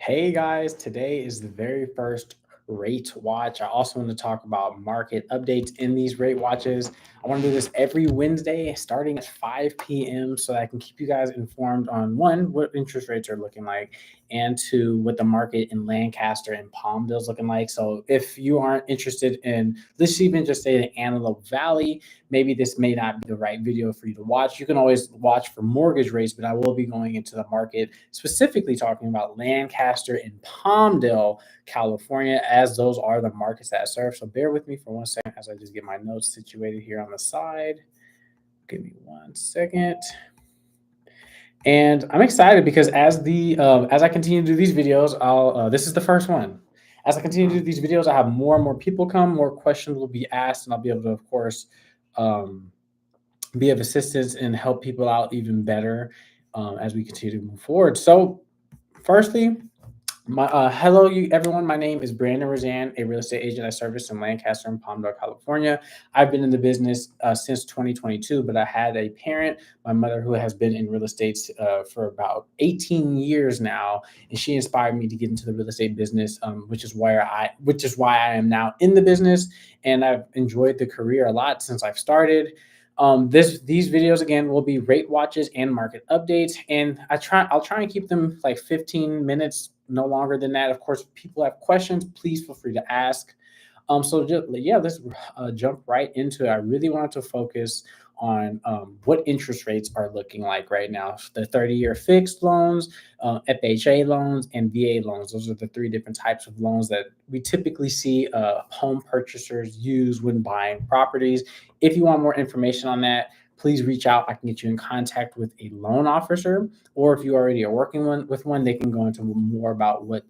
Hey guys, today is the very first rate watch. I also want to talk about market updates in these rate watches. I want to do this every Wednesday starting at 5 p.m. so that I can keep you guys informed on one, what interest rates are looking like, and two, what the market in Lancaster and Palmdale is looking like. So if you aren't interested in, let's even just say the Antelope Valley, maybe this may not be the right video for you to watch. You can always watch for mortgage rates, but I will be going into the market specifically talking about Lancaster and Palmdale, California, as those are the markets that I serve. So bear with me for 1 second as I just get my notes situated here on the side. Give me 1 second. And I'm excited because as I continue to do these videos, I'll this is the first one. As I continue to do these videos, I have more and more people come, more questions will be asked, and I'll be able to, of course, um, be of assistance and help people out even better as we continue to move forward. So, firstly, hello, you everyone. My name is Brandon Roseanne, a real estate agent I service in Lancaster and Palmdale, California. I've been in the business since 2022, but I had a parent, my mother, who has been in real estate for about 18 years now, and she inspired me to get into the real estate business, which is why I am now in the business, and I've enjoyed the career a lot since I've started. These videos again will be rate watches and market updates, and I'll try and keep them like 15 minutes, no longer than that. Of course, if people have questions, please feel free to ask. Let's jump right into it. I really wanted to focus on what interest rates are looking like right now. The 30-year fixed loans, FHA loans, and VA loans. Those are the three different types of loans that we typically see home purchasers use when buying properties. If you want more information on that, please reach out. I can get you in contact with a loan officer, or if you already are with one, they can go into more about what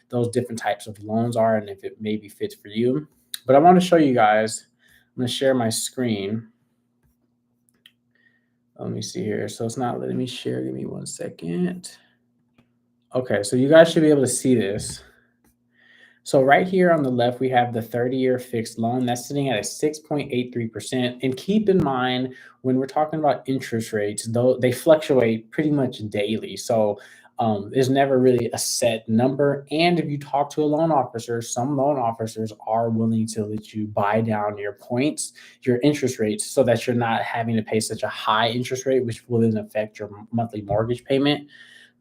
those different types of loans are and if it maybe fits for you. But I want to show you guys. I'm going to share my screen. Let me see here. So it's not letting me share. Give me 1 second. Okay, so you guys should be able to see this. So right here on the left, we have the 30-year fixed loan that's sitting at a 6.83%. And keep in mind, when we're talking about interest rates, though they fluctuate pretty much daily. So there's never really a set number. And if you talk to a loan officer, some loan officers are willing to let you buy down your points, your interest rates, so that you're not having to pay such a high interest rate, which will then affect your monthly mortgage payment.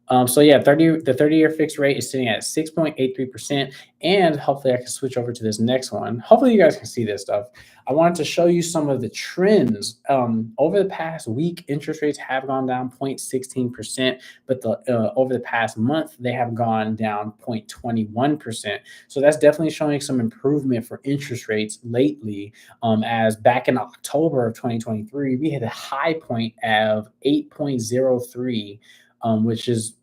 The 30-year fixed rate is sitting at 6.83%. And hopefully I can switch over to this next one. Hopefully you guys can see this stuff. I wanted to show you some of the trends. Over the past week, interest rates have gone down 0.16%, but over the past month, they have gone down 0.21%. So that's definitely showing some improvement for interest rates lately. As back in October of 2023, we hit a high point of 8.03, which is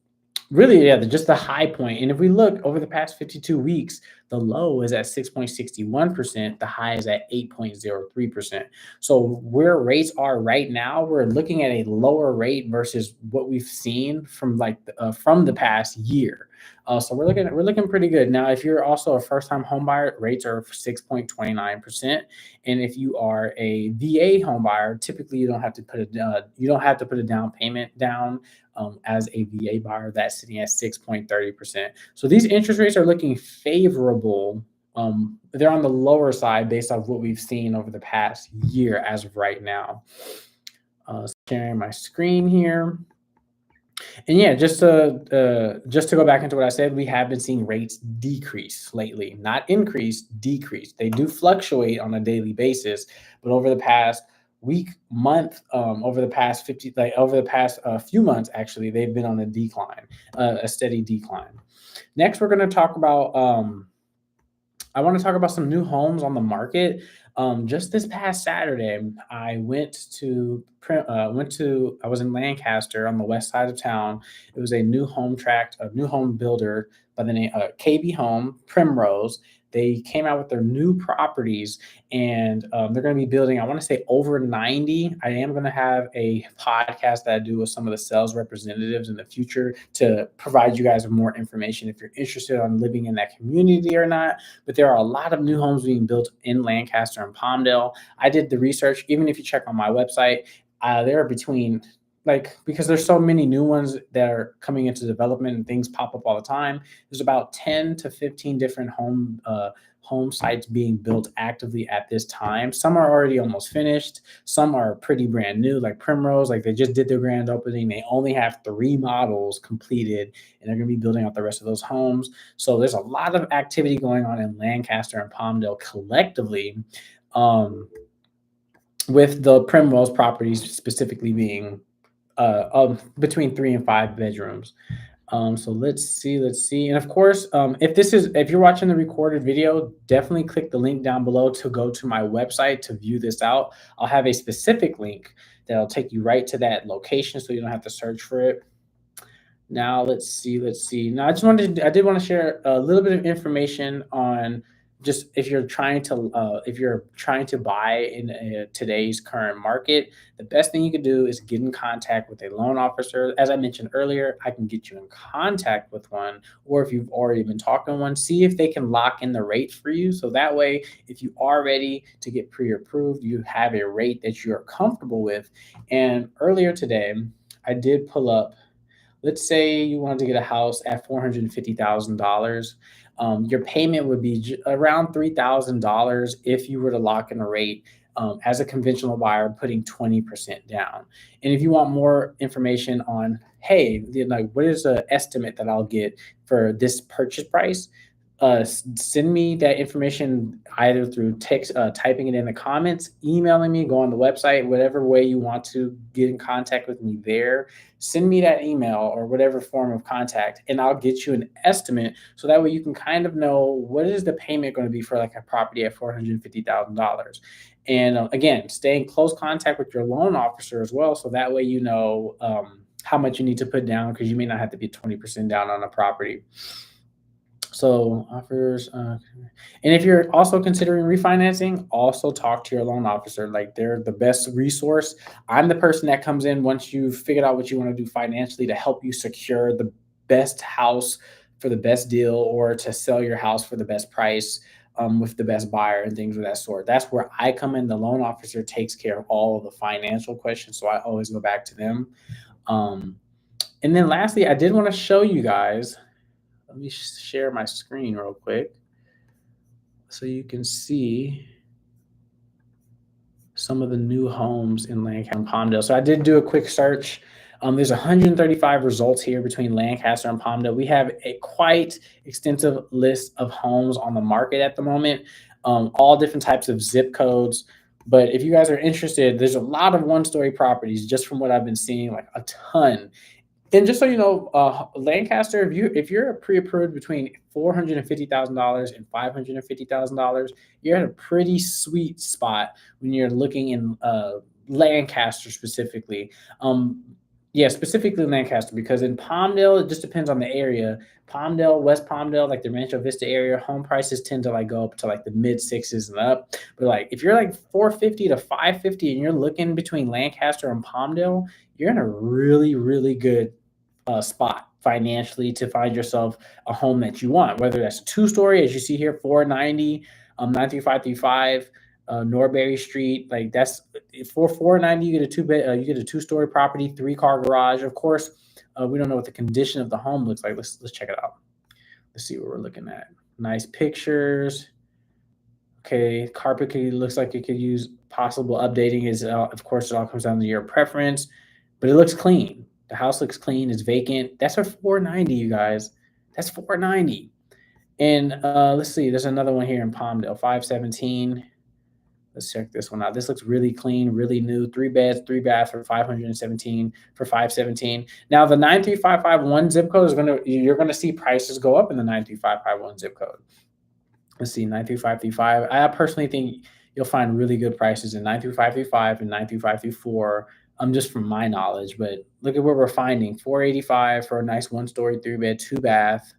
really, yeah, just the high point. And if we look over the past 52 weeks, the low is at 6.61%, the high is at 8.03%. So where rates are right now, we're looking at a lower rate versus what we've seen from the past year. So we're looking pretty good. Now, if you're also a first-time home buyer, rates are 6.29%. And if you are a VA home buyer, typically you don't have to put a down payment down. As a VA buyer, that's sitting at 6.30%. So these interest rates are looking favorable. They're on the lower side based off what we've seen over the past year as of right now. Sharing my screen here. And yeah, just to go back into what I said, we have been seeing rates decrease lately, not increase, decrease. They do fluctuate on a daily basis, but over the past week, month, over the past few months, actually, they've been on a decline, a steady decline. Next, we're going to talk about. I want to talk about some new homes on the market. Just this past Saturday, I I was in Lancaster on the west side of town. It was a new home builder by the name KB Home Primrose. They came out with their new properties, and they're going to be building, I want to say, over 90. I am going to have a podcast that I do with some of the sales representatives in the future to provide you guys with more information if you're interested on living in that community or not. But there are a lot of new homes being built in Lancaster and Palmdale. I did the research. Even if you check on my website, there are between like, because there's so many new ones that are coming into development and things pop up all the time. There's about 10 to 15 different home sites being built actively at this time. Some are already almost finished. Some are pretty brand new, like Primrose, like they just did their grand opening. They only have 3 models completed, and they're going to be building out the rest of those homes. So there's a lot of activity going on in Lancaster and Palmdale collectively. Um, with the Primrose properties specifically being between 3 and 5 bedrooms. So let's see. And of course, if you're watching the recorded video, definitely click the link down below to go to my website to view this out. I'll have a specific link that'll take you right to that location so you don't have to search for it. Now let's see. Now I did want to share a little bit of information on just if you're trying to buy in today's current market, the best thing you could do is get in contact with a loan officer. As I mentioned earlier, I can get you in contact with one, or if you've already been talking to one, see if they can lock in the rate for you. So that way, if you are ready to get pre-approved, you have a rate that you're comfortable with. And earlier today, I did pull up. Let's say you wanted to get a house at $450,000. Your payment would be around $3,000 if you were to lock in a rate as a conventional buyer, putting 20% down. And if you want more information on, hey, like what is the estimate that I'll get for this purchase price? Send me that information either through text, typing it in the comments, emailing me, go on the website, whatever way you want to get in contact with me there. Send me that email or whatever form of contact, and I'll get you an estimate. So that way you can kind of know what is the payment going to be for like a property at $450,000. And again, stay in close contact with your loan officer as well. So that way you know how much you need to put down, because you may not have to be 20% down on a property. So offers, and if you're also considering refinancing, also talk to your loan officer. Like they're the best resource. I'm the person that comes in once you've figured out what you want to do financially to help you secure the best house for the best deal, or to sell your house for the best price with the best buyer and things of that sort. That's where I come in. The loan officer takes care of all of the financial questions, so I always go back to them. Um, and then lastly, I did want to show you guys. Let me share my screen real quick so you can see some of the new homes in Lancaster and Palmdale. So I did do a quick search. There's 135 results here between Lancaster and Palmdale. We have a quite extensive list of homes on the market at the moment, all different types of zip codes. But if you guys are interested, there's a lot of one-story properties just from what I've been seeing, like a ton. And just so you know, Lancaster, if you're pre-approved between $450,000 and $550,000, you're in a pretty sweet spot when you're looking in Lancaster specifically. Yeah, specifically Lancaster, because in Palmdale, it just depends on the area. Palmdale, West Palmdale, like the Rancho Vista area, home prices tend to like go up to like the mid sixes and up. But like if you're like 450 to 550 and you're looking between Lancaster and Palmdale, you're in a really, really good spot financially to find yourself a home that you want, whether that's 2-story, as you see here, 490, 93535, Norbury Street. Like that's for 490, you get a you get a 2-story property, 3-car garage. Of course, we don't know what the condition of the home looks like. Let's check it out. Let's see what we're looking at. Nice pictures. Okay, carpet looks like it could use possible updating. Of course, it all comes down to your preference, but it looks clean. The house looks clean. It's vacant. That's for 490, you guys. That's 490. And let's see. There's another one here in Palmdale, 517. Let's check this one out. This looks really clean, really new. 3 beds, 3 baths for 517 for 517. Now the 93551 zip code you're gonna see prices go up in the 93551 zip code. Let's see, 93535. I personally think you'll find really good prices in 93535 and 93534. Just from my knowledge, but look at what we're finding. 485 for a nice 1-story, 3-bed, 2-bath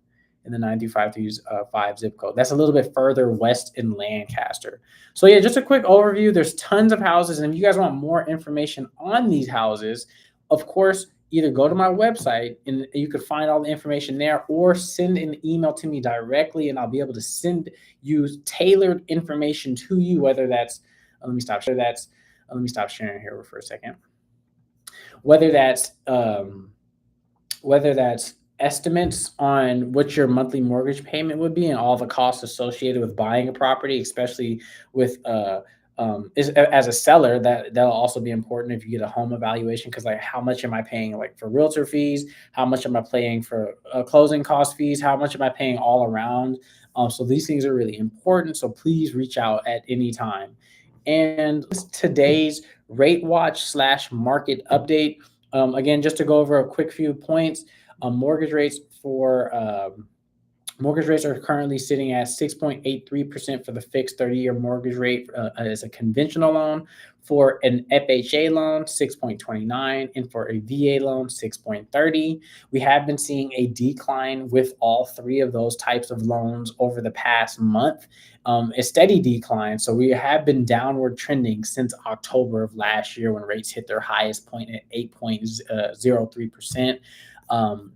in the 93535 zip code. That's a little bit further west in Lancaster. So yeah, just a quick overview. There's tons of houses, and if you guys want more information on these houses, of course, either go to my website and you could find all the information there, or send an email to me directly and I'll be able to send you tailored information to you, whether that's, let me stop sharing here for a second. whether that's estimates on what your monthly mortgage payment would be and all the costs associated with buying a property, especially with as a seller, that'll also be important if you get a home evaluation, because like how much am I paying like for realtor fees, how much am I paying for closing cost fees, how much am I paying all around. So these things are really important, so please reach out at any time. And today's rate watch slash market update. Again, just to go over a quick few points. Mortgage rates for mortgage rates are currently sitting at 6.83% for the fixed 30-year mortgage rate as a conventional loan. For an FHA loan, 6.29, and for a VA loan, 6.30. We have been seeing a decline with all three of those types of loans over the past month, a steady decline. So we have been downward trending since October of last year when rates hit their highest point at 8.03%.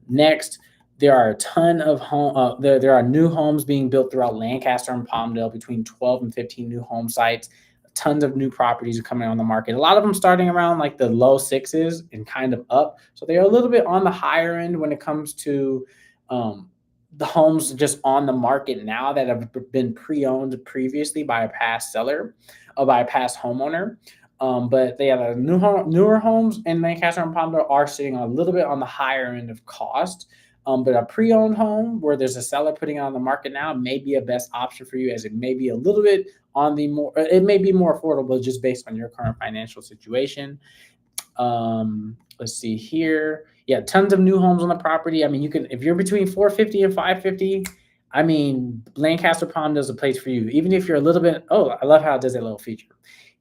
Next, there are a ton of there are new homes being built throughout Lancaster and Palmdale, between 12 and 15 new home sites. Tons of new properties are coming on the market. A lot of them starting around like the low sixes and kind of up. So they are a little bit on the higher end when it comes to the homes just on the market now that have been pre-owned previously by a past seller or by a past homeowner. But they have newer homes in Lancaster and Palmdale are sitting a little bit on the higher end of cost. But a pre-owned home where there's a seller putting it on the market now may be a best option for you, as it may be a little bit on the more, it may be more affordable just based on your current financial situation. Let's see here. Yeah, tons of new homes on the property. I mean, you can, if you're between 450 and 550, I mean, Lancaster Palmdale is a place for you. Even if you're a little bit, oh, I love how it does that little feature.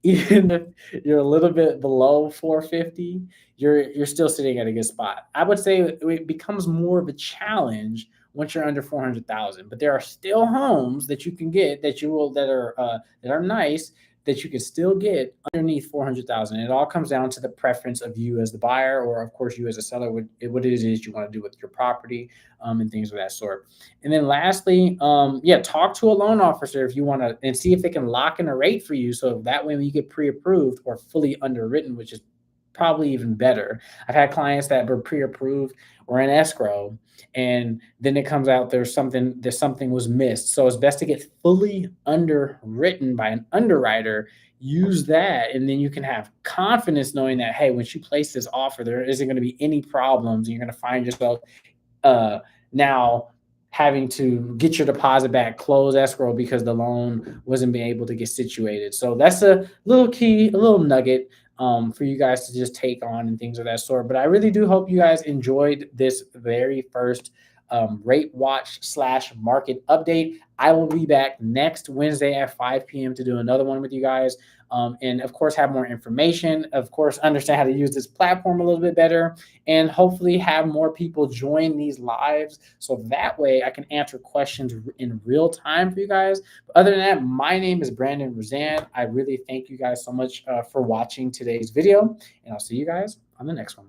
Even if you're a little bit below 450, you're still sitting at a good spot. I would say it becomes more of a challenge once you're under 400,000, but there are still homes that you can get that are nice, that you can still get underneath 400,000. It all comes down to the preference of you as the buyer, or of course you as a seller, what it is you want to do with your property, and things of that sort. And then lastly, talk to a loan officer if you want to, and see if they can lock in a rate for you. So that way when you get pre-approved or fully underwritten, which is probably even better. I've had clients that were pre-approved or in escrow, and then it comes out there's something was missed. So it's best to get fully underwritten by an underwriter. Use that, and then you can have confidence knowing that, hey, when she placed this offer, there isn't going to be any problems, and you're going to find yourself now having to get your deposit back, close escrow because the loan wasn't being able to get situated. So that's a little key, a little nugget for you guys to just take on and things of that sort. But I really do hope you guys enjoyed this very first rate watch slash market update. I will be back next Wednesday at 5 p.m. to do another one with you guys. And of course, have more information, of course, understand how to use this platform a little bit better, and hopefully have more people join these lives. So that way I can answer questions in real time for you guys. But other than that, my name is Brandon Razan. I really thank you guys so much for watching today's video, and I'll see you guys on the next one.